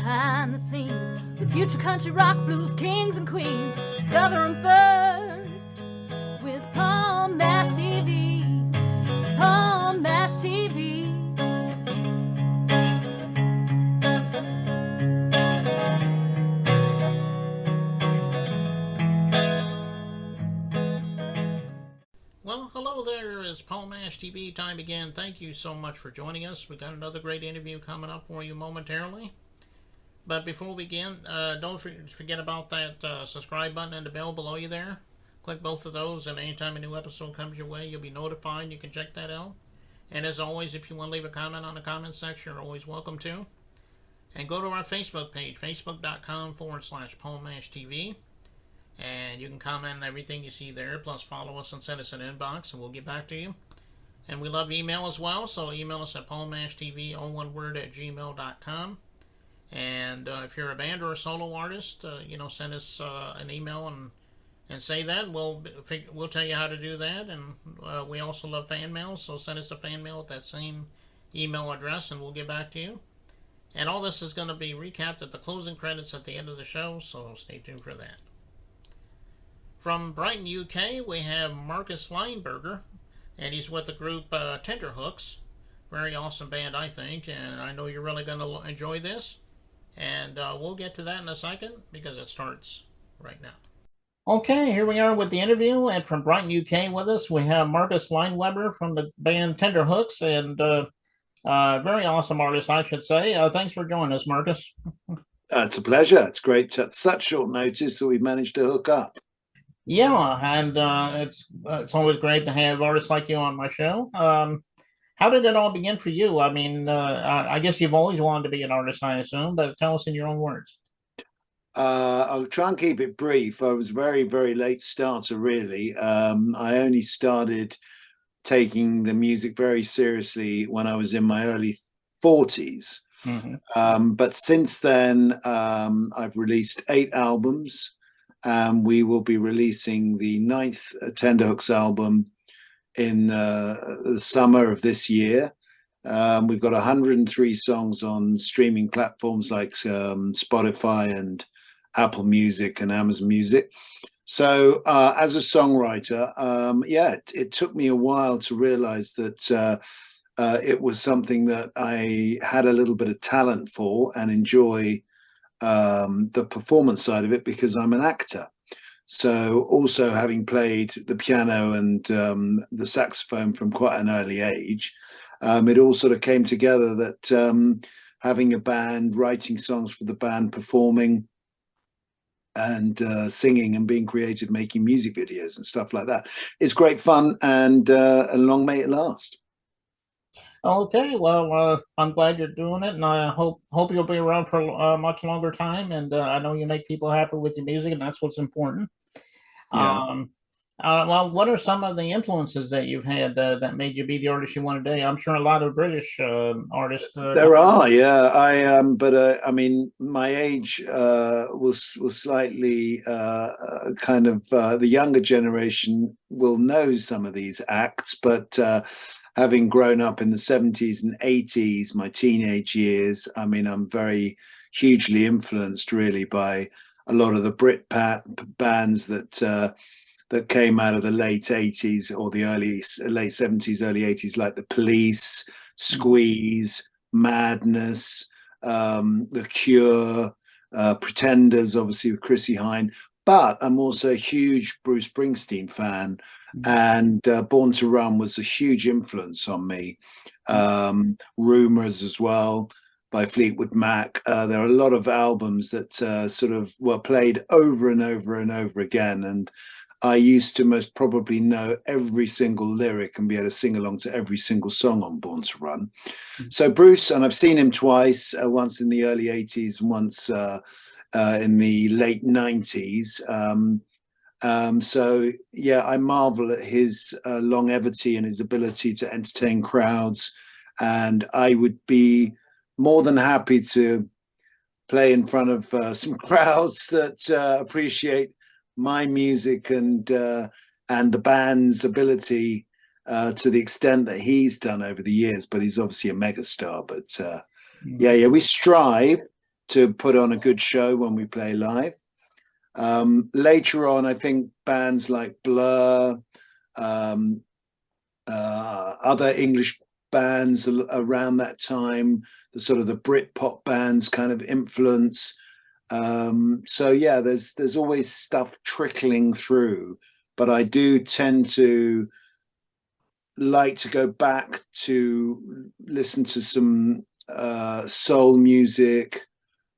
behind the scenes with future country rock blues kings and queens. Discover them first with Palm Mash TV. Palm Mash TV. Well, hello there. It's Paul Mash TV time again. Thank you so much for joining us. We got another great interview coming up for you momentarily. But before we begin, don't forget about that subscribe button and the bell below you there. Click both of those, and anytime a new episode comes your way, you'll be notified. You can check that out. And as always, if you want to leave a comment on the comment section, you're always welcome to. And go to our Facebook page, facebook.com/Paul Mash TV. And you can comment on everything you see there, plus follow us and send us an inbox, and we'll get back to you. And we love email as well, so email us at paulmashtv, all one word, at gmail.com. And if you're a band or a solo artist, send us an email and say that. We'll tell you how to do that. And we also love fan mail, so send us a fan mail at that same email address, and we'll get back to you. And all this is going to be recapped at the closing credits at the end of the show, so stay tuned for that. From Brighton, UK, we have Marcus Leinweber, and he's with the group Tenderhooks. Very awesome band, I think, and I know you're really going to enjoy this. And we'll get to that in a second, because it starts right now. Okay, here we are with the interview, and from Brighton, UK with us, we have Marcus Leinweber from the band Tenderhooks, and very awesome artist, I should say. Thanks for joining us, Marcus. It's a pleasure. It's great at such short notice that we've managed to hook up. Yeah, and it's always great to have artists like you on my show. How did it all begin for you? I mean, I guess you've always wanted to be an artist, I assume, but tell us in your own words. I'll try and keep it brief. I was very, very late starter, really. I only started taking the music very seriously when I was in my early 40s. Mm-hmm. But since then, I've released 8 albums. We will be releasing the 9th Tenderhooks album in the summer of this year. We've got 103 songs on streaming platforms like Spotify and Apple Music and Amazon Music. So as a songwriter, it took me a while to realize that it was something that I had a little bit of talent for and enjoy the performance side of it, because I'm an actor. So also having played the piano and the saxophone from quite an early age, it all sort of came together that having a band, writing songs for the band, performing and singing and being creative, making music videos and stuff like that is great fun, and long may it last. Okay, well, I'm glad you're doing it, and I hope you'll be around for a much longer time. And I know you make people happy with your music, and that's what's important. Yeah. Well, what are some of the influences that you've had that made you be the artist you want today? I'm sure a lot of British artists. There are, yeah. I mean, my age was slightly kind of the younger generation will know some of these acts, but having grown up in the 70s and 80s, my teenage years, I mean, I'm very hugely influenced really by a lot of the Brit bands that came out of the late 80s or the late 70s, early 80s, like The Police, Squeeze, Madness, The Cure, Pretenders, obviously with Chrissie Hynde. But I'm also a huge Bruce Springsteen fan, and Born to Run was a huge influence on me. Rumours as well by Fleetwood Mac. There are a lot of albums that sort of were played over and over and over again, and I used to most probably know every single lyric and be able to sing along to every single song on Born to Run. So Bruce, and I've seen him twice, once in the early 80s and once in the late 90s. So yeah, I marvel at his longevity and his ability to entertain crowds, and I would be more than happy to play in front of some crowds that appreciate my music and the band's ability to the extent that he's done over the years. But he's obviously a megastar. But yeah, we strive to put on a good show when we play live. Later on, I think bands like Blur, other English bands around that time, the sort of the Britpop bands kind of influence. So yeah, there's always stuff trickling through, but I do tend to like to go back to listen to some soul music,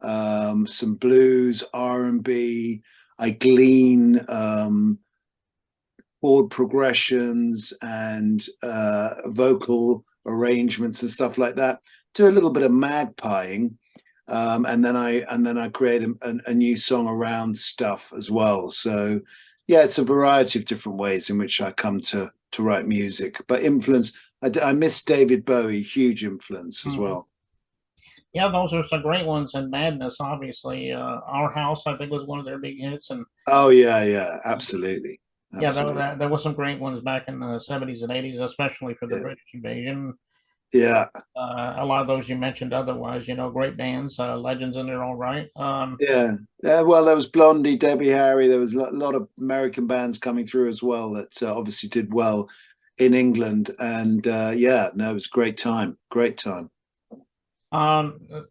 some blues, R&B. I glean chord progressions and vocal arrangements and stuff like that. Do a little bit of magpieing, and then I create a new song around stuff as well. So yeah, it's a variety of different ways in which I come to write music. But influence, I miss David Bowie, huge influence as well. Yeah, those are some great ones. And Madness, obviously, Our House, I think, was one of their big hits. And Oh yeah, absolutely. yeah, Absolutely. there was some great ones back in the 70s and 80s, especially for the Yeah. British invasion. Yeah. A lot of those you mentioned otherwise, great bands, legends in their own right. Yeah. Well, there was Blondie, Debbie Harry. There was a lot of American bands coming through as well that obviously did well in England. And yeah, no, it was a great time. Great time.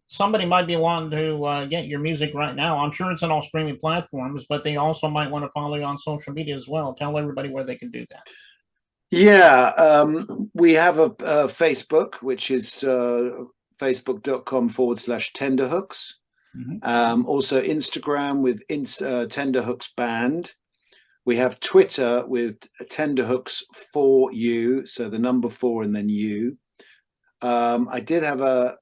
Somebody might be wanting to get your music right now. I'm sure it's on all streaming platforms, but they also might want to follow you on social media as well. Tell everybody where they can do that. Yeah, we have a Facebook, which is facebook.com/tenderhooks. Also Instagram with Tenderhooks Band. We have Twitter with Tenderhooks 4U, so the number 4 and then U. I did have a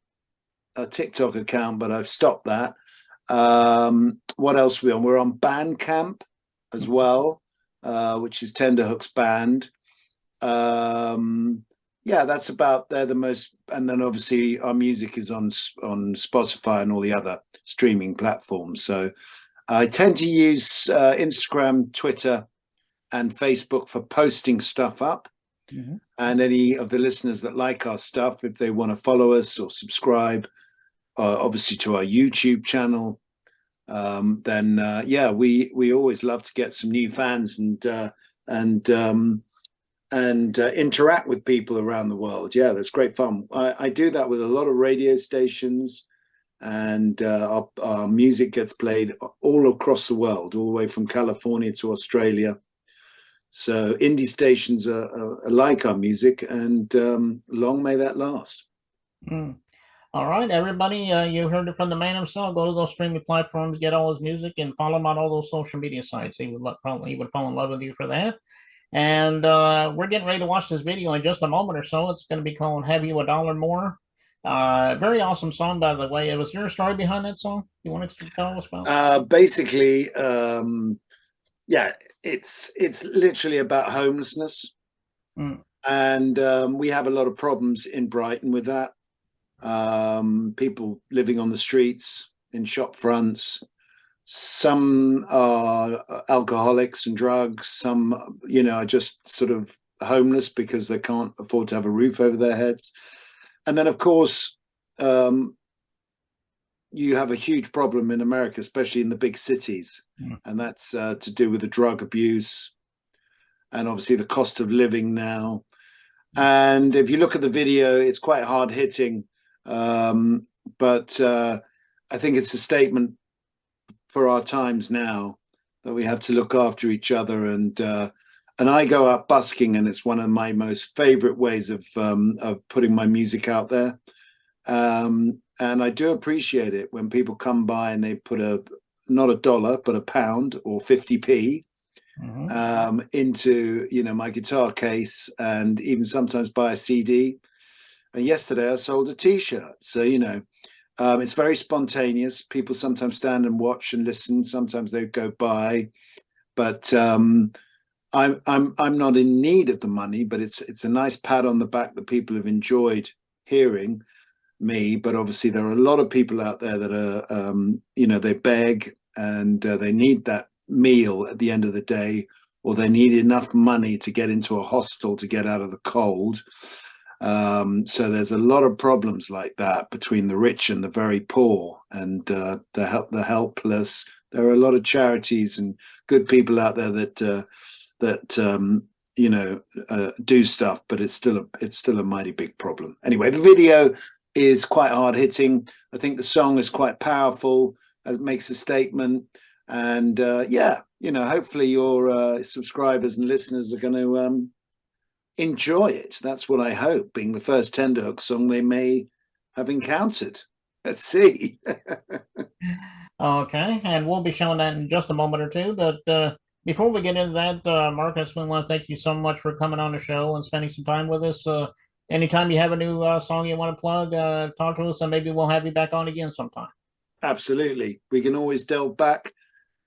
TikTok account, but I've stopped that. What else are we on? We're on Bandcamp as well, which is Tenderhooks Band. Yeah, that's about, they're the most, and then obviously our music is on Spotify and all the other streaming platforms. So I tend to use Instagram, Twitter, and Facebook for posting stuff up. And any of the listeners that like our stuff, if they want to follow us or subscribe, obviously to our YouTube channel, then yeah, we always love to get some new fans and interact with people around the world. Yeah, that's great fun. I do that with a lot of radio stations, and our music gets played all across the world, all the way from California to Australia. So indie stations are like our music, and long may that last. All right, everybody, you heard it from the man himself. Go to those streaming platforms, get all his music, and follow him on all those social media sites. He would fall in love with you for that. And we're getting ready to watch this video in just a moment or so. It's going to be called "Have You a Dollar More." Very awesome song, by the way. Was there a story behind that song you wanted to tell us about? Basically, yeah, it's literally about homelessness, and we have a lot of problems in Brighton with that. People living on the streets, in shop fronts. Some are alcoholics and drugs. Some, are just sort of homeless because they can't afford to have a roof over their heads. And then, of course, you have a huge problem in America, especially in the big cities. And that's to do with the drug abuse and obviously the cost of living now. And if you look at the video, it's quite hard hitting. But I think it's a statement for our times now that we have to look after each other. And I go out busking, and it's one of my most favorite ways of putting my music out there. And I do appreciate it when people come by and they put not a dollar, but a pound or 50p into, my guitar case, and even sometimes buy a CD. And yesterday I sold a T-shirt. So, it's very spontaneous. People sometimes stand and watch and listen. Sometimes they go by, but I'm not in need of the money. But it's a nice pat on the back that people have enjoyed hearing me. But obviously there are a lot of people out there that are, they beg and they need that meal at the end of the day, or they need enough money to get into a hostel to get out of the cold. So there's a lot of problems like that between the rich and the very poor, and the helpless. There are a lot of charities and good people out there that do stuff, but it's still a mighty big problem. Anyway, the video is quite hard hitting. I think the song is quite powerful. It makes a statement, and hopefully your subscribers and listeners are going to enjoy it. That's what I hope, being the first Tenderhooks song they may have encountered. Let's see. Okay, and we'll be showing that in just a moment or two. But before we get into that, Marcus, we want to thank you so much for coming on the show and spending some time with us. Anytime you have a new song you want to plug, talk to us, and maybe we'll have you back on again sometime. Absolutely. We can always delve back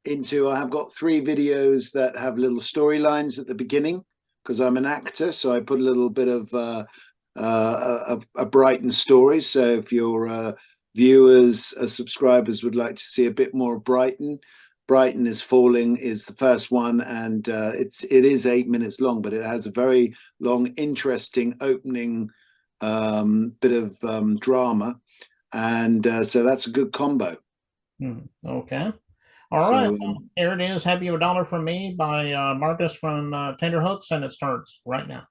into, I have got 3 videos that have little storylines at the beginning, because I'm an actor, so I put a little bit of a Brighton story. So if your viewers, subscribers would like to see a bit more of Brighton, Brighton is Falling is the first one, and it is 8 minutes long, but it has a very long, interesting opening bit of drama, and so that's a good combo. Okay. All right. Well, here it is. Have You a Dollar from Me by Marcus from Tenderhooks, and it starts right now.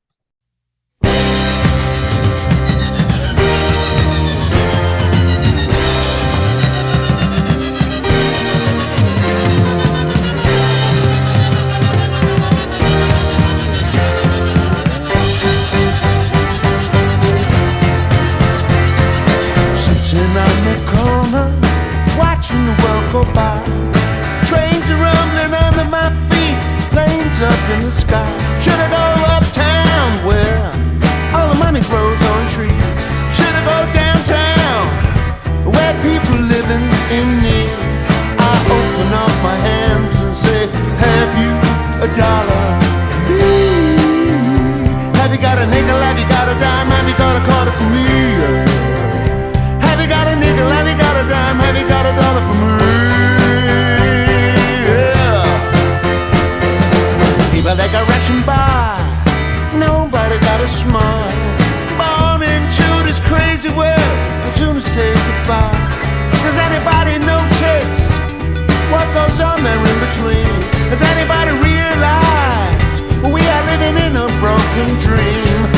Sitting on the corner, watching the world go by. Trains are rumbling under my feet, planes up in the sky. Should I go uptown where all the money grows on trees? Should I go downtown where people living in need? I open up my hands and say, have you a dollar? Have you got a nickel? Have you got a dime? Have you got a quarter for me? Have you got a nickel? Have you got a dime? Have you got a dollar for me? Yeah. People they got rushing by, nobody got a smile. Born into this crazy world, I soon say goodbye. Does anybody notice what goes on there in between? Does anybody realize we are living in a broken dream?